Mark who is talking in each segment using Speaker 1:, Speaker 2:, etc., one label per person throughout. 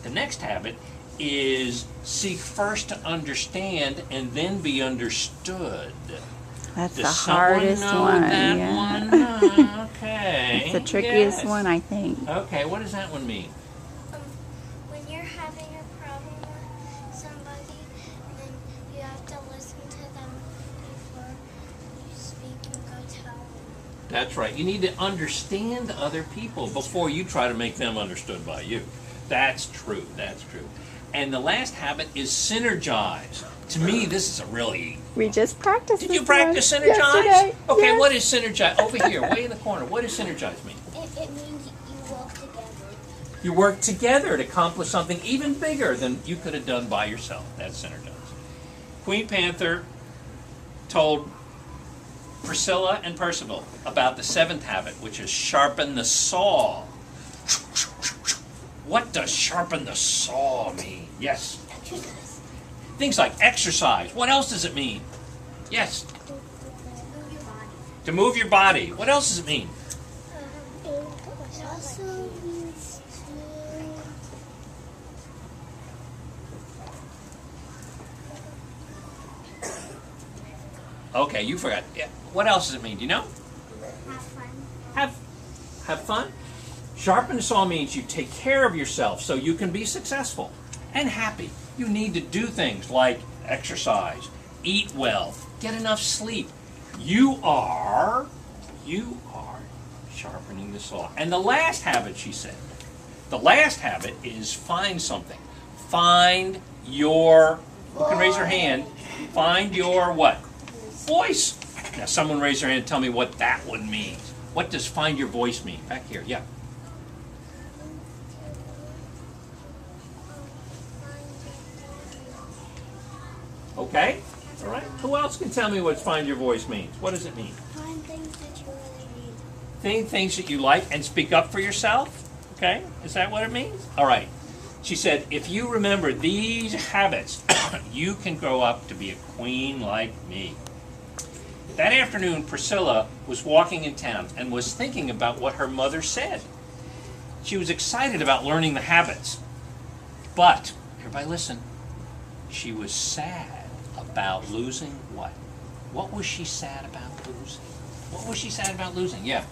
Speaker 1: The next habit is seek first to understand and then be understood.
Speaker 2: That's
Speaker 1: Does
Speaker 2: the
Speaker 1: someone
Speaker 2: hardest
Speaker 1: know
Speaker 2: one.
Speaker 1: that
Speaker 2: Yeah.
Speaker 1: one? Okay.
Speaker 2: It's the trickiest
Speaker 1: Yes.
Speaker 2: one, I think.
Speaker 1: Okay, what does that one mean?
Speaker 3: When you're having a problem with somebody, then you have to listen to them before you speak and go tell them.
Speaker 1: That's right. You need to understand other people before you try to make them understood by you. That's true. That's true. And the last habit is synergize. To me, this is a really...
Speaker 2: We just practiced
Speaker 1: Did
Speaker 2: this
Speaker 1: you practice
Speaker 2: one
Speaker 1: synergize?
Speaker 2: yesterday.
Speaker 1: Okay,
Speaker 2: Yes.
Speaker 1: what is synergize? Over here, way in the corner. What does synergize mean?
Speaker 3: It means you work together.
Speaker 1: You work together to accomplish something even bigger than you could have done by yourself. That's synergize. Queen Panther told Priscilla and Percival about the seventh habit, which is sharpen the saw. What does sharpen the saw mean? Yes.
Speaker 3: Exercise.
Speaker 1: Things like exercise. What else does it mean? Yes.
Speaker 3: Move your body.
Speaker 1: To move your body. What else does it mean?
Speaker 3: It also means
Speaker 1: Okay, you forgot. Yeah. What else does it mean? Do you know?
Speaker 3: to have fun.
Speaker 1: Have fun. Sharpen the saw means you take care of yourself so you can be successful and happy. You need to do things like exercise, eat well, get enough sleep. You are sharpening the saw. And the last habit, she said, the last habit is find something. Find your, who can raise their hand? Find your what? Voice. Now someone raise their hand and tell me what that one means. What does find your voice mean? Back here, yeah. Okay, all right. Who else can tell me what find your voice means? What does it mean?
Speaker 3: Find things that you really need.
Speaker 1: Things that you like and speak up for yourself? Okay, is that what it means? All right. She said, if you remember these habits, you can grow up to be a queen like me. That afternoon, Priscilla was walking in town and was thinking about what her mother said. She was excited about learning the habits. But, everybody listen, she was sad about losing what? What was she sad about losing? What was she sad about losing? Yeah.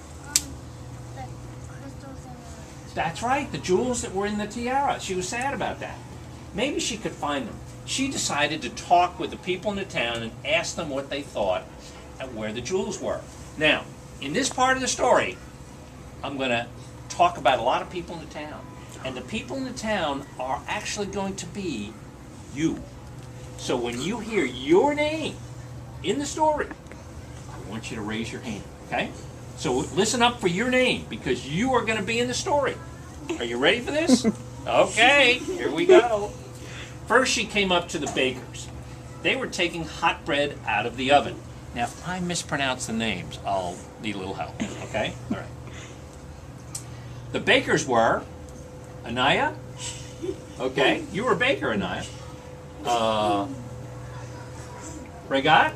Speaker 3: The crystals in the...
Speaker 1: That's right, the jewels that were in the tiara. She was sad about that. Maybe she could find them. She decided to talk with the people in the town and ask them what they thought and where the jewels were. Now, in this part of the story, I'm going to talk about a lot of people in the town. And the people in the town are actually going to be you. So when you hear your name in the story, I want you to raise your hand, okay? So listen up for your name, because you are going to be in the story. Are you ready for this? Okay, here we go. First, she came up to the bakers. They were taking hot bread out of the oven. Now, if I mispronounce the names, I'll need a little help, okay? All right. The bakers were Anaya. Okay, you were a baker, Anaya. Regat.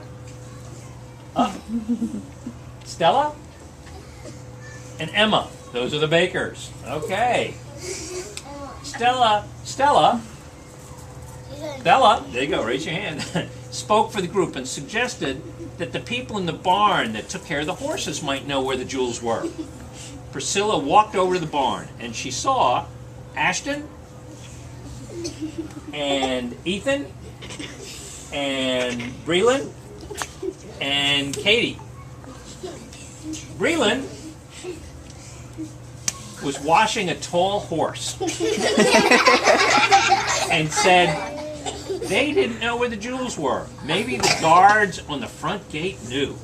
Speaker 1: Stella. And Emma. Those are the bakers. Okay. Stella, there you go, raise your hand, spoke for the group and suggested that the people in the barn that took care of the horses might know where the jewels were. Priscilla walked over to the barn and she saw Ashton and Ethan and Breland and Katie. Breland was washing a tall horse and said they didn't know where the jewels were. Maybe the guards on the front gate knew.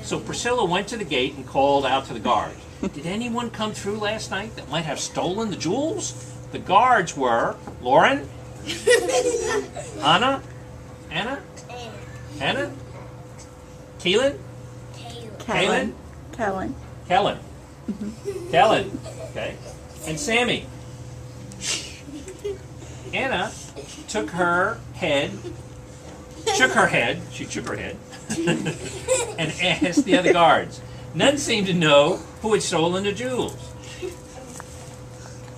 Speaker 1: So Priscilla went to the gate and called out to the guards. Did anyone come through last night that might have stolen the jewels? The guards were Lauren, Anna, Keelan, Kellen, okay, and Sammy. Anna shook her head, she shook her head, and asked the other guards. None seemed to know who had stolen the jewels.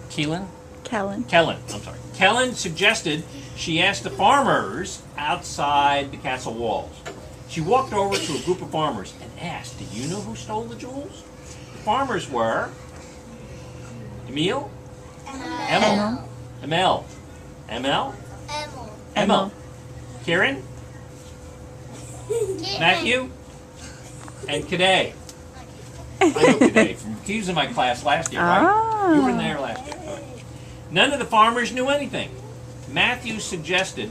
Speaker 1: Keelan,
Speaker 2: Kellen.
Speaker 1: Kellen, I'm sorry. Kellen suggested she ask the farmers outside the castle walls. She walked over to a group of farmers and asked, "Do you know who stole the jewels?" The farmers were Emil, Emil, Emil, Emil, Emil, Kieran, Matthew, and Cadet. I know Cadet. He was in my class last year, right?
Speaker 2: Ah.
Speaker 1: You were in there last year. All right. None of the farmers knew anything. Matthew suggested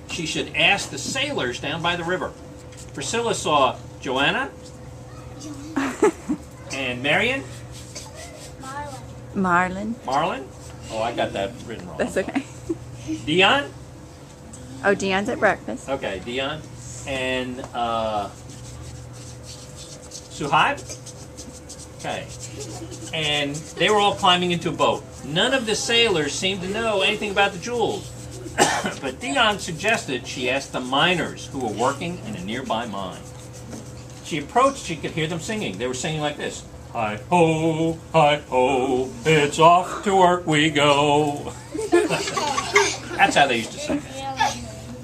Speaker 1: she should ask the sailors down by the river. Priscilla saw Joanna and Marion,
Speaker 2: Marlin.
Speaker 1: Marlon. Oh, I got that written wrong.
Speaker 2: That's okay.
Speaker 1: Dion.
Speaker 2: Oh, Dion's at breakfast.
Speaker 1: Okay, Dion. And Suhaib. Okay. And they were all climbing into a boat. None of the sailors seemed to know anything about the jewels. But Dion suggested she ask the miners who were working in a nearby mine. She approached, she could hear them singing. They were singing like this. Hi-ho, it's off to work we go. That's how they used to sing.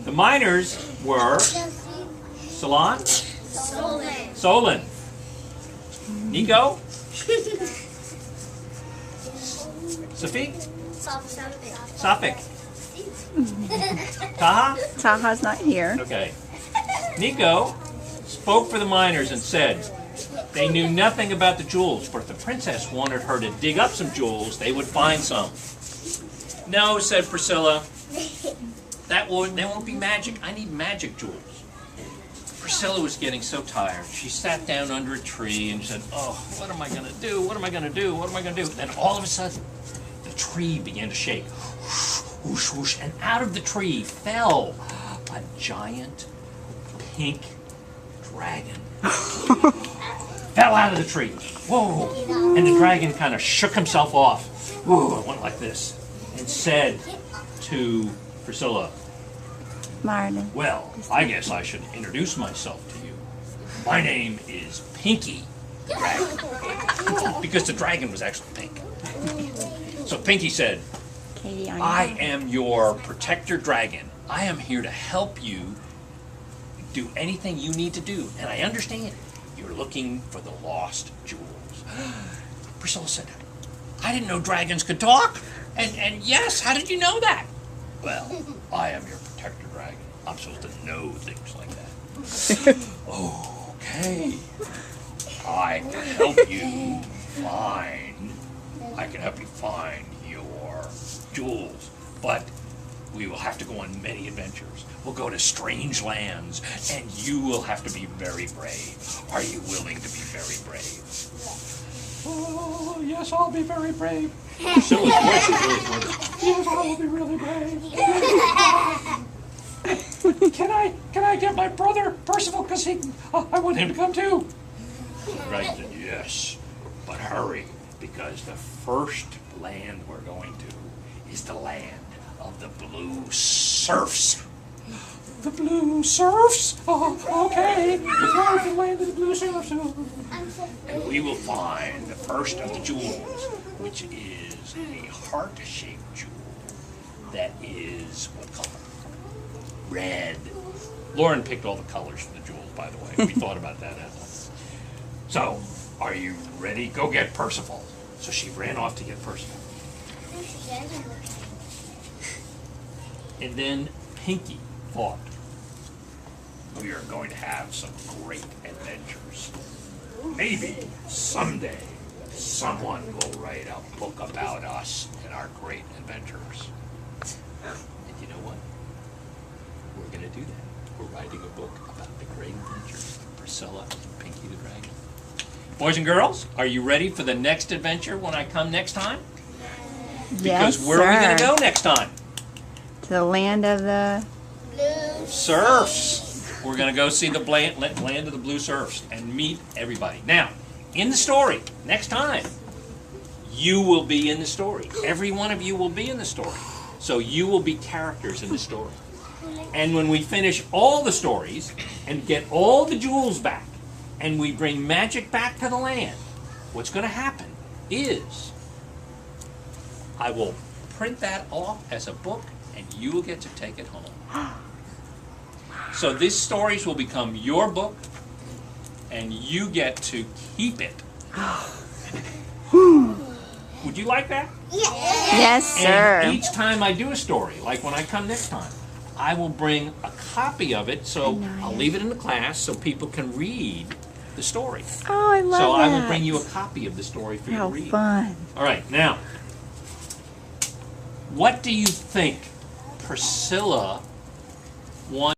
Speaker 1: The miners were Solon, Solon, Nico, Safik, Safik, Taha.
Speaker 2: Taha's not here.
Speaker 1: Okay. Nico spoke for the miners and said they knew nothing about the jewels, but if the princess wanted her to dig up some jewels, they would find some. No, said Priscilla. That won't be magic. I need magic jewels. Priscilla was getting so tired. She sat down under a tree and said, "Oh, what am I going to do? What am I going to do? What am I going to do?" Then all of a sudden, the tree began to shake. Whoosh, whoosh, and out of the tree fell a giant pink dragon. Fell out of the tree. Whoa! And the dragon kind of shook himself off. Whoa, it went like this. And said to Priscilla,
Speaker 2: Marlin.
Speaker 1: "Well, I guess I should introduce myself to you. My name is Pinky the Dragon." Because the dragon was actually pink. So Pinky said,
Speaker 2: Katie, on
Speaker 1: "I am your protector dragon. I am here to help you do anything you need to do. And I understand you're looking for the lost jewels." Priscilla said, "I didn't know dragons could talk. And yes, how did you know that?" "Well, I am your protector dragon. I'm supposed to know things like that." "Okay. I can help you find your jewels, but we will have to go on many adventures. We'll go to strange lands, and you will have to be very brave. Are you willing to be very brave?" "Oh, yes, I'll be very brave." Priscilla's voice is really funny. "Yes, I will be really brave." Can I get my brother Percival? Because I want him to come too." The dragon said, "Yes, but hurry, because the first land we're going to is the land of the blue serfs." "The blue serfs? Oh, okay. We're going to the land of the blue serfs. And we will find the first of the jewels, which is a heart-shaped jewel that is, what color? Red." Lauren picked all the colors for the jewels, by the way. We thought about that. So, are you ready? Go get Percival. So she ran off to get Percival. And then Pinky thought, we are going to have some great adventures. Maybe someday someone will write a book about us and our great adventures. And you know what? We're going to do that. We're writing a book about the great adventures of Priscilla and Pinky the Dragon. Boys and girls, are you ready for the next adventure when I come next time?
Speaker 2: Yes,
Speaker 1: Because where are we going to go next time?
Speaker 2: To the land of the
Speaker 1: Surfs. We're going to go see the land of the blue serfs and meet everybody. Now, in the story, next time, you will be in the story. Every one of you will be in the story. So you will be characters in the story. And when we finish all the stories and get all the jewels back, and we bring magic back to the land, what's going to happen is I will print that off as a book and you will get to take it home. So these stories will become your book and you get to keep it. Would you like that?
Speaker 2: Yes, sir.
Speaker 1: And each time I do a story, like when I come next time, I will bring a copy of it, so I'll leave it in the class so people can read the story.
Speaker 2: Oh, I love
Speaker 1: So
Speaker 2: that.
Speaker 1: I will bring you a copy of the story for you
Speaker 2: How
Speaker 1: to read.
Speaker 2: fun.
Speaker 1: All right, now, what do you think Priscilla wants?